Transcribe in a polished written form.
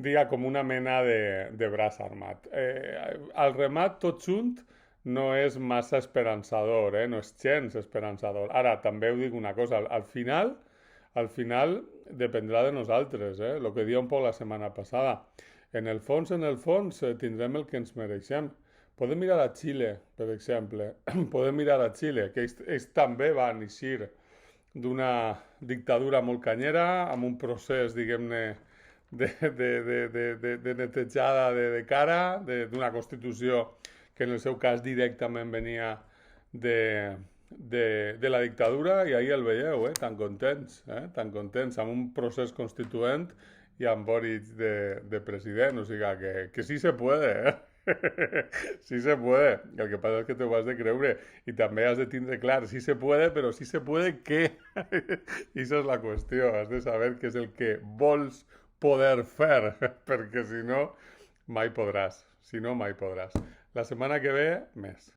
diga, com una mena de braç armat. El remat tot junt no és massa esperançador, no és gens esperançador. Ara, també ho dic una cosa, al final dependrà de nosaltres, el que dia un poc la setmana passada. En el fons, tindrem el que ens mereixem. Podem mirar a Xile, per exemple. Podem mirar a Xile, que ells també van eixir d'una dictadura molt canyera, amb un procés, diguem-ne, de netejada de cara, d'una Constitució que en el seu cas directament venia de la dictadura, i ahir el veieu, tan contents, amb un procés constituent i amb Boric de president, o sigui que sí se puede, sí se puede. El que passa és que t'ho has de creure i també has de tindre clar, sí se puede, però sí se puede què? I això és la qüestió, has de saber què és el que vols poder fer, perquè si no, mai podràs. Si no, mai podràs. La setmana que ve, més.